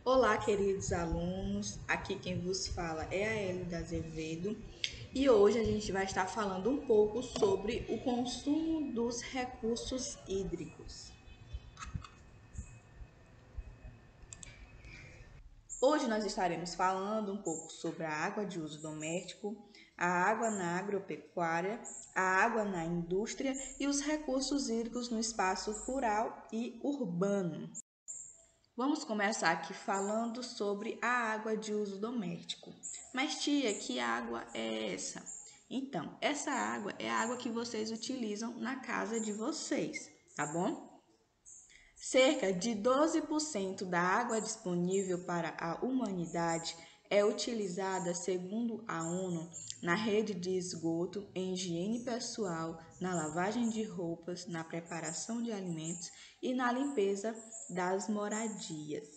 Olá, queridos alunos. Aqui quem vos fala é a Elida Azevedo e hoje a gente vai estar falando um pouco sobre o consumo dos recursos hídricos. Hoje nós estaremos falando um pouco sobre a água de uso doméstico, a água na agropecuária, a água na indústria e os recursos hídricos no espaço rural e urbano. Vamos começar aqui falando sobre a água de uso doméstico. Mas tia, que água é essa? Então, essa água é a água que vocês utilizam na casa de vocês, tá bom? Cerca de 12% da água disponível para a humanidade é utilizada, segundo a ONU, na rede de esgoto, em higiene pessoal, na lavagem de roupas, na preparação de alimentos e na limpeza das moradias.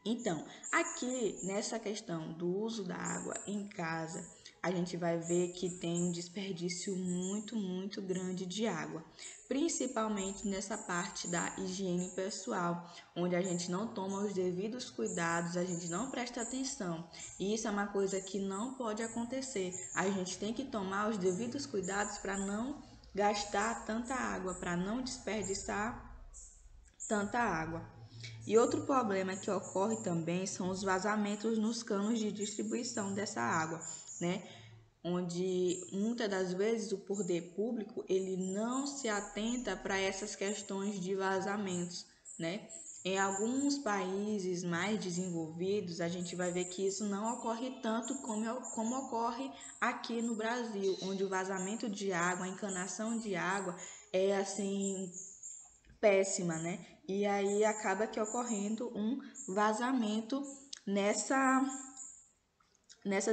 Então, aqui nessa questão do uso da água em casa, a gente vai ver que tem um desperdício muito grande de água, principalmente nessa parte da higiene pessoal, onde a gente não toma os devidos cuidados, a gente não presta atenção. E isso é uma coisa que não pode acontecer. A gente tem que tomar os devidos cuidados para não gastar tanta água, para não desperdiçar tanta água. E outro problema que ocorre também são os vazamentos nos canos de distribuição dessa água, né? Onde muitas das vezes o poder público ele não se atenta para essas questões de vazamentos, né? Em alguns países mais desenvolvidos, a gente vai ver que isso não ocorre tanto como ocorre aqui no Brasil, onde o vazamento de água, a encanação de água é assim péssima, né? E aí acaba que ocorrendo um vazamento nessas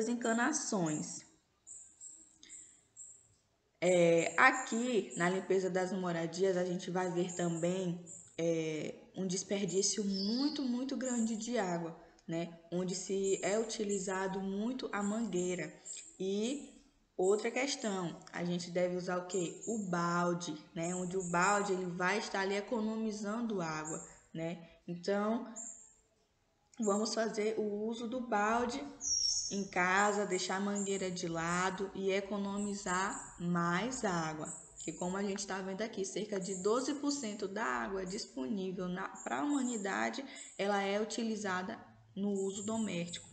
encanações. Aqui na limpeza das moradias a gente vai ver também um desperdício muito grande de água, né? Onde se é utilizado muito a mangueira. E outra questão, a gente deve usar o quê? O balde, né? Onde o balde ele vai estar ali economizando água, né? Então, vamos fazer o uso do balde em casa, deixar a mangueira de lado e economizar mais água. Que como a gente está vendo aqui, cerca de 12% da água disponível para a humanidade, ela é utilizada no uso doméstico.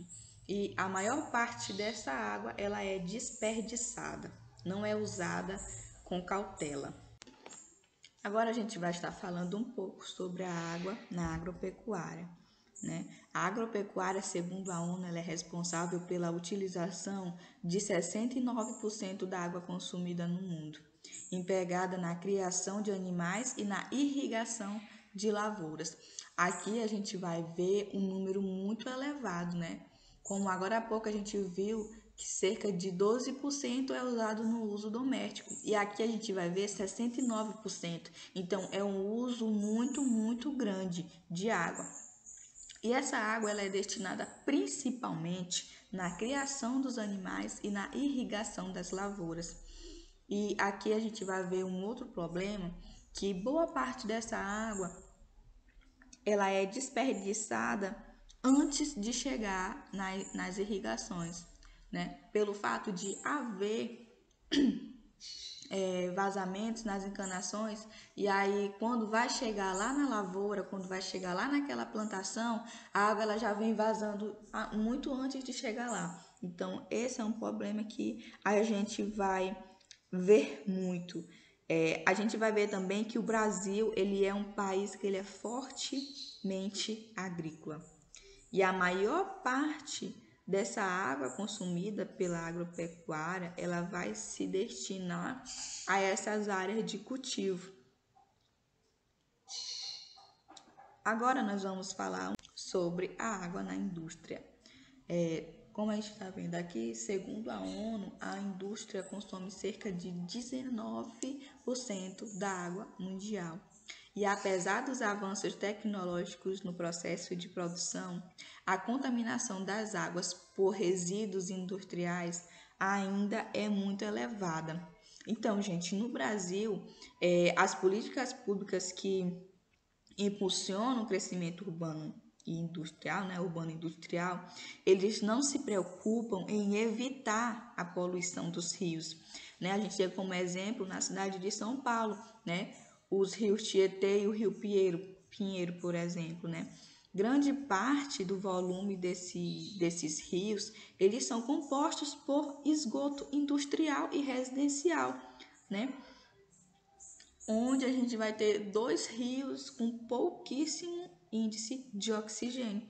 E a maior parte dessa água, ela é desperdiçada, não é usada com cautela. Agora a gente vai estar falando um pouco sobre a água na agropecuária, né? A agropecuária, segundo a ONU, ela é responsável pela utilização de 69% da água consumida no mundo, empregada na criação de animais e na irrigação de lavouras. Aqui a gente vai ver um número muito elevado, né? Como agora há pouco a gente viu que cerca de 12% é usado no uso doméstico. E aqui a gente vai ver 69%. Então, é um uso muito grande de água. E essa água ela é destinada principalmente na criação dos animais e na irrigação das lavouras. E aqui a gente vai ver um outro problema, que boa parte dessa água ela é desperdiçada antes de chegar nas irrigações, né? Pelo fato de haver vazamentos nas encanações, e aí quando vai chegar lá na lavoura, quando vai chegar lá naquela plantação, a água ela já vem vazando muito antes de chegar lá. Então, esse é um problema que a gente vai ver muito. A gente vai ver também que o Brasil ele é um país que ele é fortemente agrícola. E a maior parte dessa água consumida pela agropecuária, ela vai se destinar a essas áreas de cultivo. Agora nós vamos falar sobre a água na indústria. Como a gente está vendo aqui, segundo a ONU, a indústria consome cerca de 19% da água mundial. E apesar dos avanços tecnológicos no processo de produção, a contaminação das águas por resíduos industriais ainda é muito elevada. Então, gente, no Brasil, as políticas públicas que impulsionam o crescimento urbano e industrial, né, urbano industrial, eles não se preocupam em evitar a poluição dos rios, né? A gente tem como exemplo na cidade de São Paulo, né, os rios Tietê e o rio Pinheiro, por exemplo, né? Grande parte do volume desses rios, eles são compostos por esgoto industrial e residencial, né? Onde a gente vai ter 2 rios com pouquíssimo índice de oxigênio.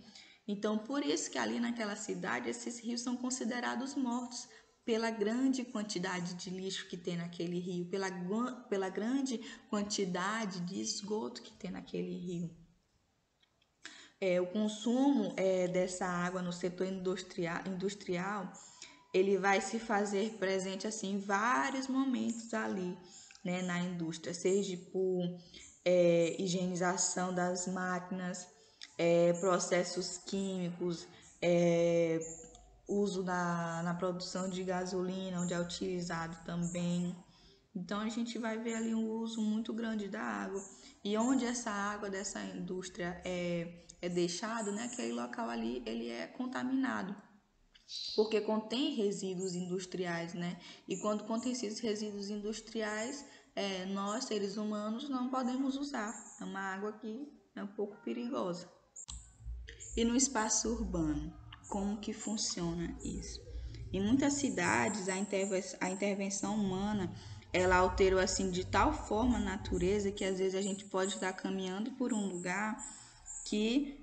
Então, por isso que ali naquela cidade, esses rios são considerados mortos pela grande quantidade de lixo que tem naquele rio, pela grande quantidade de esgoto que tem naquele rio. O consumo dessa água no setor industrial, ele vai se fazer presente assim em vários momentos ali, né, na indústria, seja por higienização das máquinas, processos químicos, uso na produção de gasolina, onde é utilizado também. Então a gente vai ver ali um uso muito grande da água. E onde essa água dessa indústria é deixada, né, aquele local ali ele é contaminado, porque contém resíduos industriais, né? E quando contém esses resíduos industriais, nós, seres humanos, não podemos usar. É uma água que é um pouco perigosa. E no espaço urbano, como que funciona isso? Em muitas cidades, a intervenção humana, ela alterou assim de tal forma a natureza que às vezes a gente pode estar caminhando por um lugar que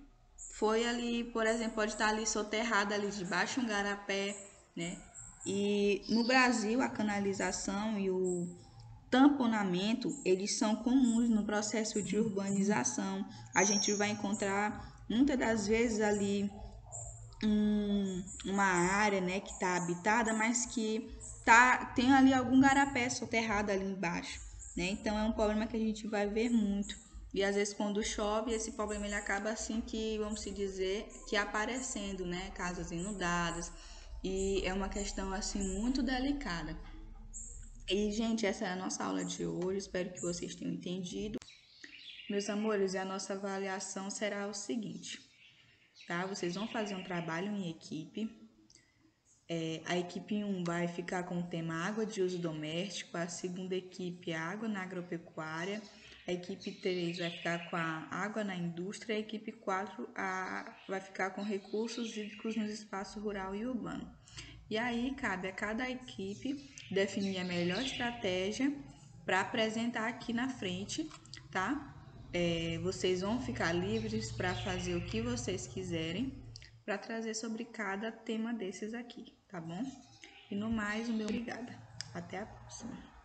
foi ali, por exemplo, pode estar ali soterrado ali debaixo de um garapé, né? E no Brasil, a canalização e o tamponamento, eles são comuns no processo de urbanização. A gente vai encontrar muitas das vezes ali uma área, né, que está habitada, mas que tem ali algum garapé soterrado ali embaixo, né? Então é um problema que a gente vai ver muito. E às vezes quando chove, esse problema ele acaba assim que, vamos se dizer, que aparecendo, né, casas inundadas. E é uma questão assim muito delicada. E, gente, essa é a nossa aula de hoje. Espero que vocês tenham entendido. Meus amores, a nossa avaliação será o seguinte, tá? Vocês vão fazer um trabalho em equipe. A equipe 1 vai ficar com o tema água de uso doméstico, a segunda equipe água na agropecuária, a equipe 3 vai ficar com a água na indústria, a equipe 4 vai ficar com recursos hídricos no espaço rural e urbano. E aí cabe a cada equipe definir a melhor estratégia para apresentar aqui na frente, tá? Vocês vão ficar livres para fazer o que vocês quiserem para trazer sobre cada tema desses aqui, tá bom? E no mais, o meu obrigada. Até a próxima.